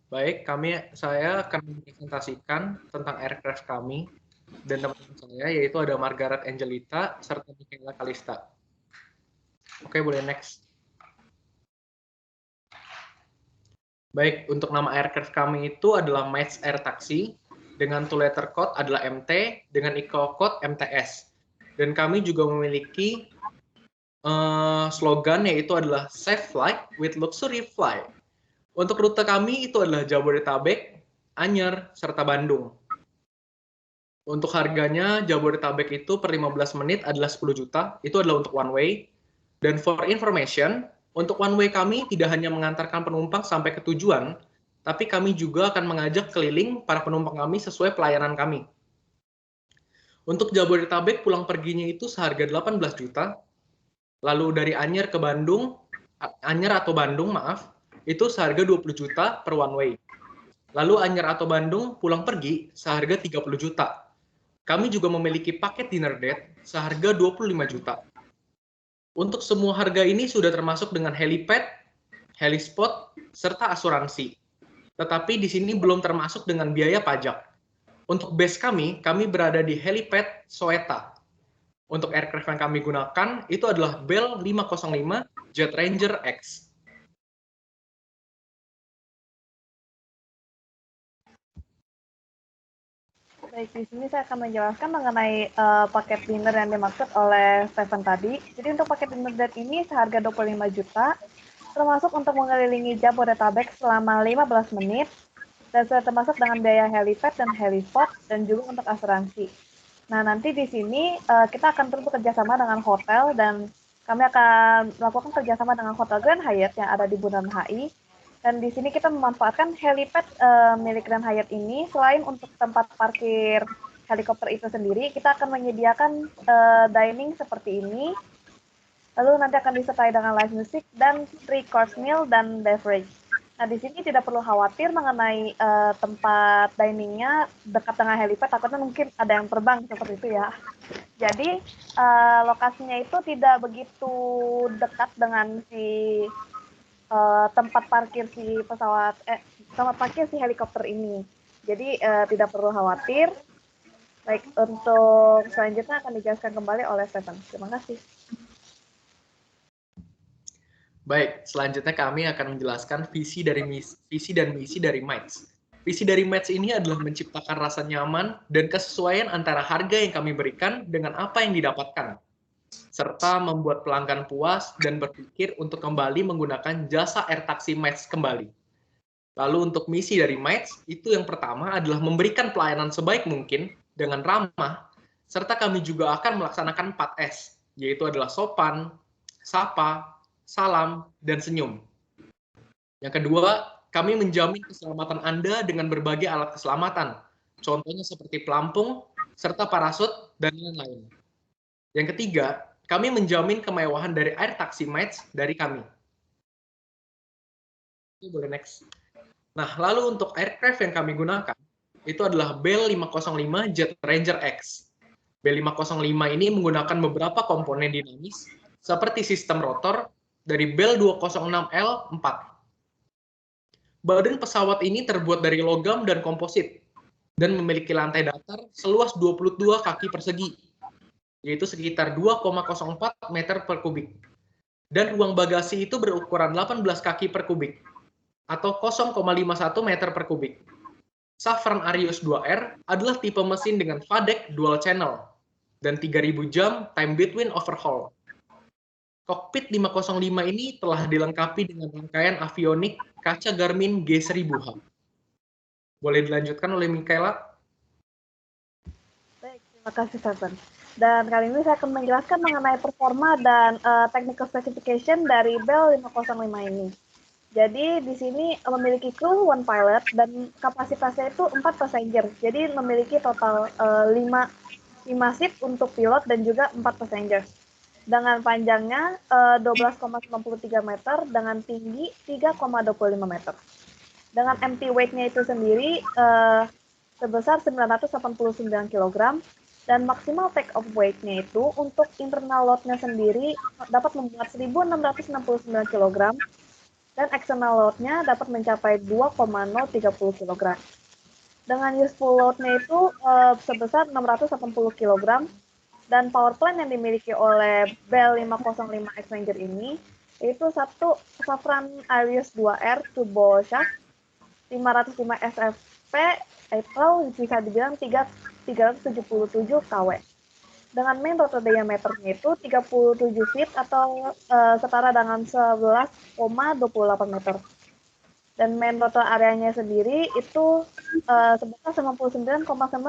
Baik, saya akan mempresentasikan tentang aircraft kami dan teman-teman saya, yaitu ada Margaret Angelita serta Michaela Kalista. Oke, boleh next. Baik, untuk nama aircraft kami itu adalah Mites Air Taxi, dengan two letter code adalah MT, dengan eco code MTS. Dan kami juga memiliki slogan yaitu adalah Safe Flight with Luxury Fly. Untuk rute kami itu adalah Jabodetabek, Anyer, serta Bandung. Untuk harganya, Jabodetabek itu per 15 menit adalah 10 juta, itu adalah untuk one way. Dan for information, untuk one way kami tidak hanya mengantarkan penumpang sampai ke tujuan, tapi kami juga akan mengajak keliling para penumpang kami sesuai pelayanan kami. Untuk Jabodetabek pulang perginya itu seharga 18 juta, lalu dari Anyer ke Bandung, Anyer atau Bandung maaf, itu seharga 20 juta per one way. Lalu Anyer atau Bandung pulang pergi seharga 30 juta. Kami juga memiliki paket dinner date seharga 25 juta. Untuk semua harga ini sudah termasuk dengan helipad, helispot, serta asuransi. Tetapi di sini belum termasuk dengan biaya pajak. Untuk base kami berada di helipad Soeta. Untuk aircraft yang kami gunakan itu adalah Bell 505 Jet Ranger X. Baik, di sini saya akan menjelaskan mengenai paket dinner yang dimaksud oleh Stephen tadi. Jadi untuk paket dinner date ini seharga 25 juta, termasuk untuk mengelilingi Jabodetabek selama 15 menit, dan sudah termasuk dengan biaya helipad dan heliport, dan juga untuk asuransi. Nah, nanti di sini kita akan terus bekerja sama dengan hotel, dan kami akan melakukan kerjasama dengan Hotel Grand Hyatt yang ada di Bundaran HI. Dan di sini kita memanfaatkan helipad milik Grand Hyatt ini, selain untuk tempat parkir helikopter itu sendiri, kita akan menyediakan dining seperti ini. Lalu nanti akan disertai dengan live music dan free course meal dan beverage. Nah, di sini tidak perlu khawatir mengenai tempat diningnya dekat dengan helipad, takutnya mungkin ada yang terbang seperti itu ya. Jadi lokasinya itu tidak begitu dekat dengan si tempat parkir si tempat parkir si helikopter ini. Jadi tidak perlu khawatir. Baik, untuk selanjutnya akan dijelaskan kembali oleh Stephen. Terima kasih. Baik, selanjutnya kami akan menjelaskan visi dan misi dari Mites. Visi dari Mites ini adalah menciptakan rasa nyaman dan kesesuaian antara harga yang kami berikan dengan apa yang didapatkan, serta membuat pelanggan puas dan berpikir untuk kembali menggunakan jasa air taksi Mites kembali. Lalu untuk misi dari Mites, itu yang pertama adalah memberikan pelayanan sebaik mungkin dengan ramah, serta kami juga akan melaksanakan 4S, yaitu adalah sopan, sapa, salam, dan senyum. Yang kedua, kami menjamin keselamatan Anda dengan berbagai alat keselamatan, contohnya seperti pelampung, serta parasut, dan lain-lain. Yang ketiga, kami menjamin kemewahan dari Air Taxi Mites dari kami. Boleh next. Nah, lalu untuk aircraft yang kami gunakan, itu adalah Bell 505 Jet Ranger X. Bell 505 ini menggunakan beberapa komponen dinamis, seperti sistem rotor, dari Bell 206L4. Badan pesawat ini terbuat dari logam dan komposit, dan memiliki lantai datar seluas 22 kaki persegi, yaitu sekitar 2,04 meter per kubik. Dan ruang bagasi itu berukuran 18 kaki per kubik, atau 0,51 meter per kubik. Safran Arius 2R adalah tipe mesin dengan FADEC dual channel, dan 3000 jam time between overhaul. Kokpit 505 ini telah dilengkapi dengan rangkaian avionik kaca Garmin G1000H. Boleh dilanjutkan oleh Michaela? Baik, terima kasih Stephen. Dan kali ini saya akan menjelaskan mengenai performa dan technical specification dari Bell 505 ini. Jadi di sini memiliki crew one pilot dan kapasitasnya itu 4 passenger. Jadi memiliki total 5 seat untuk pilot dan juga 4 passenger. Dengan panjangnya 12,93 meter dengan tinggi 3,25 meter. Dengan empty weight-nya itu sendiri sebesar 989 kg dan maksimal take off weight-nya itu untuk internal load-nya sendiri dapat membuat 1669 kg dan external load-nya dapat mencapai 2,030 kg. Dengan useful load-nya itu sebesar 680 kg, dan power plant yang dimiliki oleh Bell 505 Exchanger ini yaitu satu Safran Arius 2R turbo shaft 505 SFP atau bisa dibilang 377 kW. Dengan main rotor diameternya itu 37 feet atau setara dengan 11,28 meter. Dan main rotor areanya sendiri itu sebesar 99,9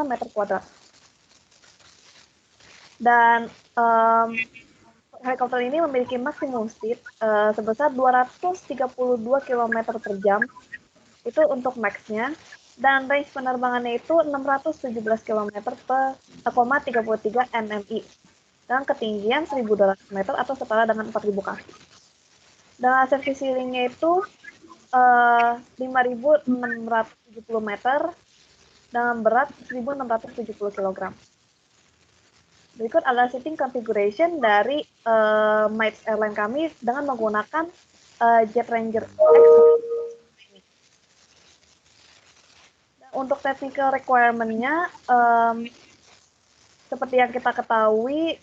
meter kuadrat. Dan helikopter ini memiliki maksimum speed sebesar 232 km per jam, itu untuk max-nya, dan range penerbangannya itu 617 km per 33 nmi, dengan ketinggian 1.200 meter atau setara dengan 4.000 kaki. Dengan service ceiling-nya itu 5.670 meter, dengan berat 1.670 kg. Berikut adalah seating configuration dari Mites Airline kami dengan menggunakan Jet Ranger X. Dan untuk technical requirement-nya, seperti yang kita ketahui,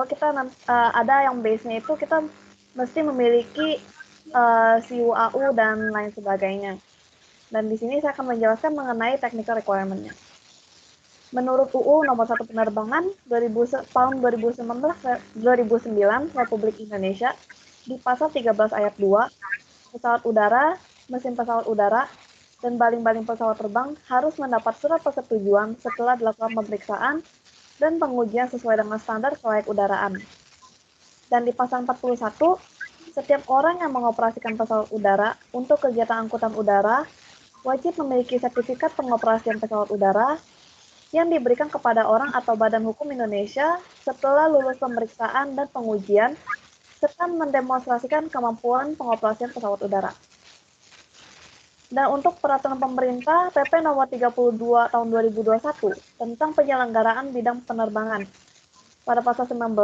kita ada yang base-nya itu kita mesti memiliki CUAU dan lain sebagainya. Dan di sini saya akan menjelaskan mengenai technical requirement-nya. Menurut UU Nomor 1 Penerbangan tahun 2009 Republik Indonesia, di pasal 13 ayat 2, pesawat udara, mesin pesawat udara, dan baling-baling pesawat terbang harus mendapat surat persetujuan setelah dilakukan pemeriksaan dan pengujian sesuai dengan standar kelayak udaraan. Dan di pasal 41, setiap orang yang mengoperasikan pesawat udara untuk kegiatan angkutan udara wajib memiliki sertifikat pengoperasian pesawat udara yang diberikan kepada orang atau badan hukum Indonesia setelah lulus pemeriksaan dan pengujian, serta mendemonstrasikan kemampuan pengoperasian pesawat udara. Dan untuk peraturan pemerintah PP Nomor 32 Tahun 2021 tentang penyelenggaraan bidang penerbangan. Pada pasal 19,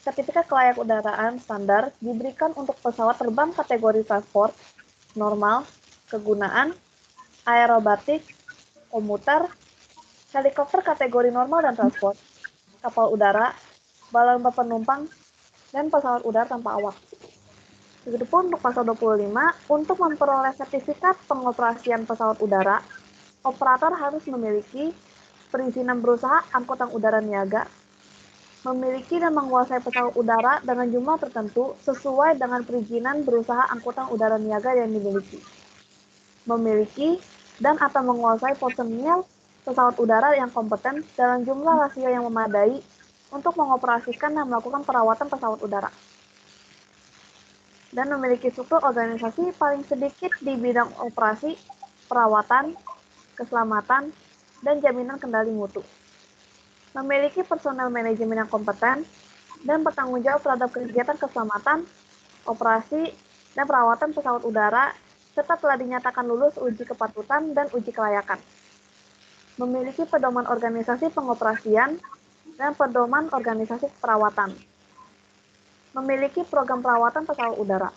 sertifikat kelayak udaraan standar diberikan untuk pesawat terbang kategori transport, normal, kegunaan, aerobatik, komuter, helikopter kategori normal dan transport, kapal udara, balon berpenumpang, dan pesawat udara tanpa awak. Begitupun untuk pasal 25, untuk memperoleh sertifikat pengoperasian pesawat udara, operator harus memiliki perizinan berusaha angkutan udara niaga, memiliki dan menguasai pesawat udara dengan jumlah tertentu sesuai dengan perizinan berusaha angkutan udara niaga yang dimiliki, memiliki dan atau menguasai personil pesawat udara yang kompeten dalam jumlah rasio yang memadai untuk mengoperasikan dan melakukan perawatan pesawat udara. Dan memiliki struktur organisasi paling sedikit di bidang operasi, perawatan, keselamatan, dan jaminan kendali mutu. Memiliki personel manajemen yang kompeten dan bertanggung jawab terhadap kegiatan keselamatan, operasi, dan perawatan pesawat udara, serta telah dinyatakan lulus uji kepatutan dan uji kelayakan. Memiliki pedoman organisasi pengoperasian dan pedoman organisasi perawatan. Memiliki program perawatan pesawat udara.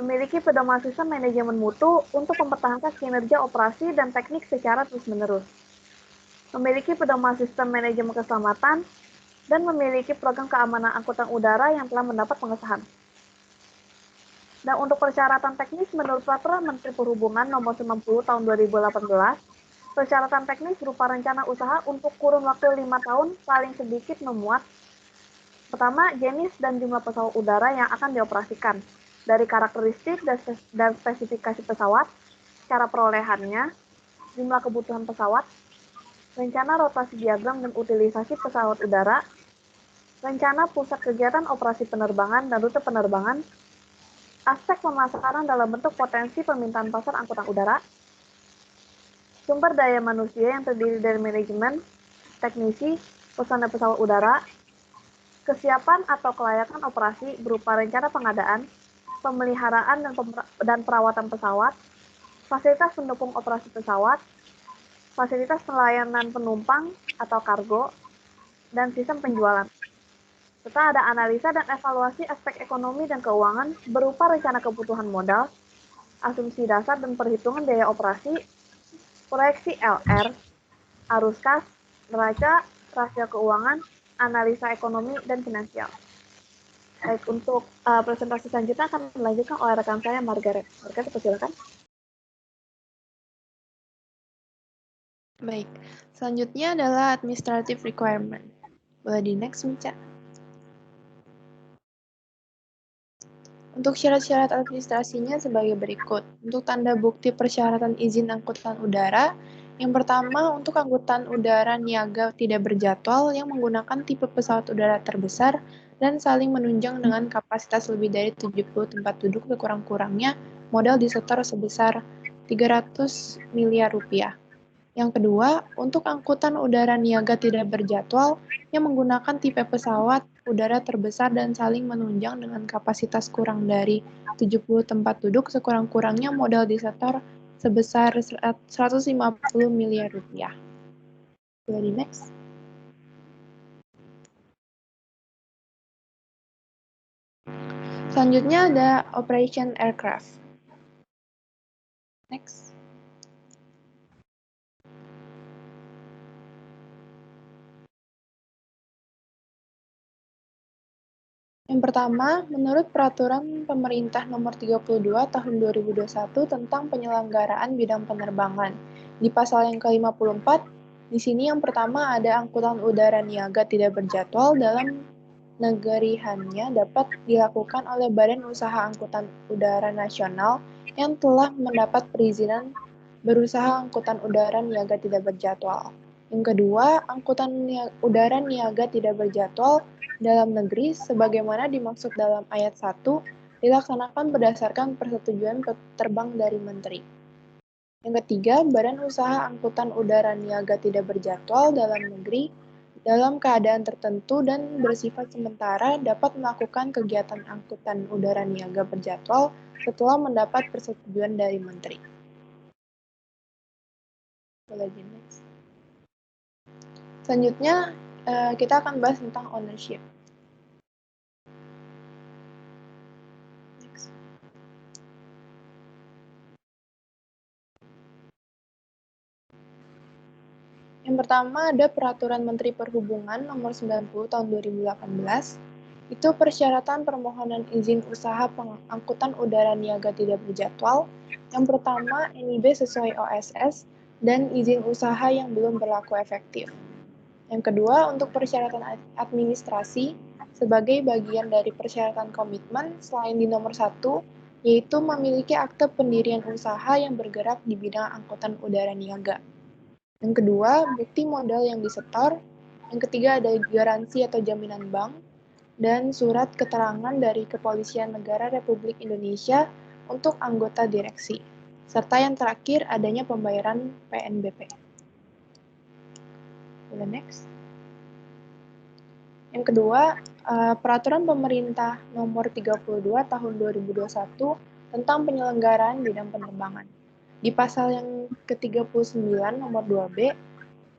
Memiliki pedoman sistem manajemen mutu untuk mempertahankan kinerja operasi dan teknik secara terus-menerus. Memiliki pedoman sistem manajemen keselamatan dan memiliki program keamanan angkutan udara yang telah mendapat pengesahan. Dan untuk persyaratan teknis menurut Peraturan Menteri Perhubungan Nomor 90 Tahun 2018, persyaratan teknis berupa rencana usaha untuk kurun waktu 5 tahun paling sedikit memuat: pertama, jenis dan jumlah pesawat udara yang akan dioperasikan, dari karakteristik dan spesifikasi pesawat, cara perolehannya, jumlah kebutuhan pesawat, rencana rotasi diagram dan utilisasi pesawat udara, rencana pusat kegiatan operasi penerbangan dan rute penerbangan, aspek pemasaran dalam bentuk potensi permintaan pasar angkutan udara, sumber daya manusia yang terdiri dari manajemen, teknisi, personel pesawat udara, kesiapan atau kelayakan operasi berupa rencana pengadaan, pemeliharaan dan perawatan pesawat, fasilitas pendukung operasi pesawat, fasilitas pelayanan penumpang atau kargo, dan sistem penjualan. serta ada analisa dan evaluasi aspek ekonomi dan keuangan berupa rencana kebutuhan modal, asumsi dasar dan perhitungan biaya operasi, proyeksi LR, arus kas, neraca, rasio keuangan, analisa ekonomi, dan finansial. Baik, untuk presentasi selanjutnya akan dilanjutkan oleh rekan saya, Margaret. Margaret, silakan. Baik, selanjutnya adalah administrative requirement. Boleh di next, Mica. Untuk syarat-syarat administrasinya sebagai berikut. Untuk tanda bukti persyaratan izin angkutan udara, yang pertama untuk angkutan udara niaga tidak berjadwal yang menggunakan tipe pesawat udara terbesar dan saling menunjang dengan kapasitas lebih dari 70 tempat duduk sekurang-kurangnya, modal disetor sebesar 300 miliar rupiah. Yang kedua, untuk angkutan udara niaga tidak berjadwal yang menggunakan tipe pesawat udara terbesar dan saling menunjang dengan kapasitas kurang dari 70 tempat duduk sekurang-kurangnya modal disetor sebesar 150 miliar rupiah. Boleh di next. Selanjutnya ada operation aircraft. Next. Yang pertama, menurut Peraturan Pemerintah Nomor 32 Tahun 2021 tentang penyelenggaraan bidang penerbangan. Di pasal yang ke-54, di sini yang pertama ada angkutan udara niaga tidak berjadwal dalam negerihannya dapat dilakukan oleh Badan Usaha Angkutan Udara Nasional yang telah mendapat perizinan berusaha angkutan udara niaga tidak berjadwal. Yang kedua, angkutan udara niaga tidak berjadwal dalam negeri sebagaimana dimaksud dalam ayat 1 dilaksanakan berdasarkan persetujuan terbang dari Menteri. Yang ketiga, Badan Usaha Angkutan Udara Niaga tidak berjadwal dalam negeri dalam keadaan tertentu dan bersifat sementara dapat melakukan kegiatan angkutan udara niaga berjadwal setelah mendapat persetujuan dari Menteri. Boleh di next. Selanjutnya, kita akan bahas tentang ownership. Next. Yang pertama ada Peraturan Menteri Perhubungan Nomor 90 Tahun 2018. Itu persyaratan permohonan izin usaha pengangkutan udara niaga tidak berjadwal. Yang pertama, NIB sesuai OSS dan izin usaha yang belum berlaku efektif. Yang kedua, untuk persyaratan administrasi sebagai bagian dari persyaratan komitmen selain di nomor 1, yaitu memiliki akte pendirian usaha yang bergerak di bidang angkutan udara niaga. Yang kedua, bukti modal yang disetor. Yang ketiga, ada garansi atau jaminan bank. Dan surat keterangan dari Kepolisian Negara Republik Indonesia untuk anggota direksi. Serta yang terakhir, adanya pembayaran PNBP. Boleh next. Yang kedua, Peraturan Pemerintah Nomor 32 Tahun 2021 tentang penyelenggaraan bidang penerbangan. Di pasal yang ke-39 nomor 2B,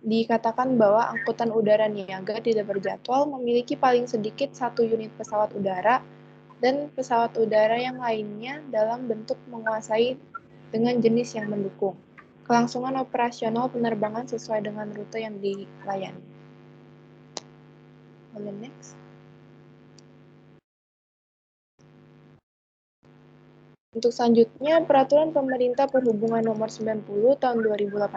dikatakan bahwa angkutan udara niaga tidak berjadwal memiliki paling sedikit 1 unit pesawat udara dan pesawat udara yang lainnya dalam bentuk menguasai dengan jenis yang mendukung kelangsungan operasional penerbangan sesuai dengan rute yang dilayani. Boleh next. Untuk selanjutnya, Peraturan Pemerintah Perhubungan Nomor 90 Tahun 2018,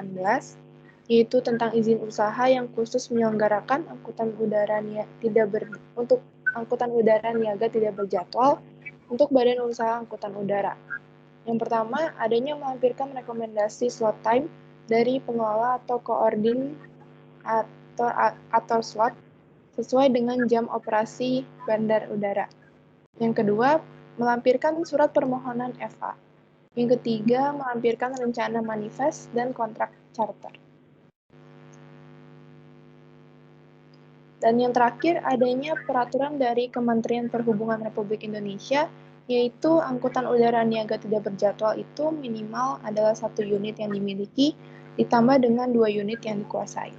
yaitu tentang izin usaha yang khusus menyelenggarakan angkutan udara untuk angkutan udara niaga tidak berjadwal untuk Badan Usaha Angkutan Udara. Yang pertama, adanya melampirkan rekomendasi slot time dari pengelola atau koordinator slot sesuai dengan jam operasi bandar udara. Yang kedua, melampirkan surat permohonan FA. Yang ketiga, melampirkan rencana manifest dan kontrak charter. Dan yang terakhir, adanya peraturan dari Kementerian Perhubungan Republik Indonesia, yaitu angkutan udara niaga tidak berjadwal itu minimal adalah 1 unit yang dimiliki, ditambah dengan 2 unit yang dikuasai.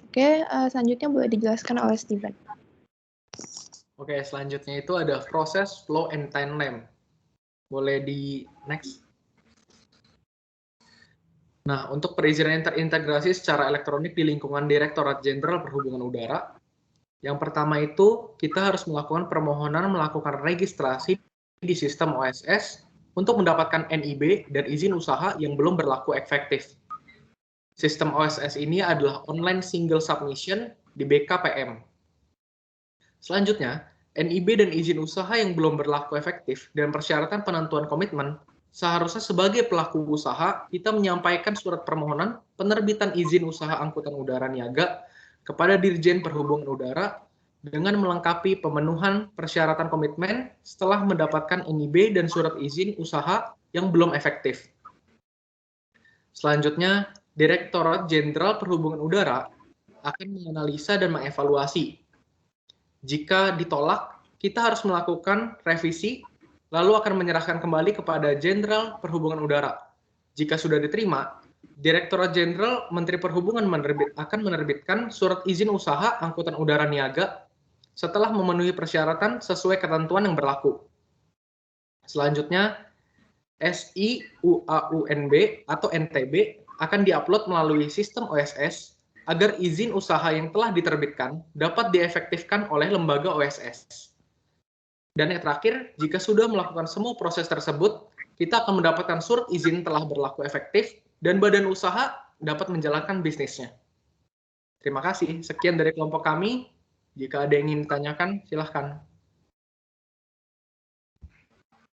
Oke, selanjutnya boleh dijelaskan oleh Steven. Oke, selanjutnya itu ada proses, flow, and timeline. Boleh di next. Nah, untuk perizinan terintegrasi secara elektronik di lingkungan Direktorat Jenderal Perhubungan Udara, yang pertama itu kita harus melakukan permohonan melakukan registrasi di sistem OSS untuk mendapatkan NIB dan izin usaha yang belum berlaku efektif. Sistem OSS ini adalah online single submission di BKPM. Selanjutnya, NIB dan izin usaha yang belum berlaku efektif dan persyaratan penentuan komitmen, seharusnya sebagai pelaku usaha, kita menyampaikan surat permohonan penerbitan izin usaha angkutan udara niaga kepada Dirjen Perhubungan Udara dengan melengkapi pemenuhan persyaratan komitmen setelah mendapatkan NIB dan surat izin usaha yang belum efektif. Selanjutnya, Direktorat Jenderal Perhubungan Udara akan menganalisa dan mengevaluasi. Jika ditolak, kita harus melakukan revisi, lalu akan menyerahkan kembali kepada Jenderal Perhubungan Udara. Jika sudah diterima, Direktorat Jenderal Menteri Perhubungan akan menerbitkan surat izin usaha angkutan udara niaga setelah memenuhi persyaratan sesuai ketentuan yang berlaku. Selanjutnya, SIUAUNB atau NTB akan diupload melalui sistem OSS agar izin usaha yang telah diterbitkan dapat diefektifkan oleh lembaga OSS. Dan yang terakhir, jika sudah melakukan semua proses tersebut, kita akan mendapatkan surat izin telah berlaku efektif dan badan usaha dapat menjalankan bisnisnya. Terima kasih. Sekian dari kelompok kami. Jika ada yang ingin ditanyakan, silahkan.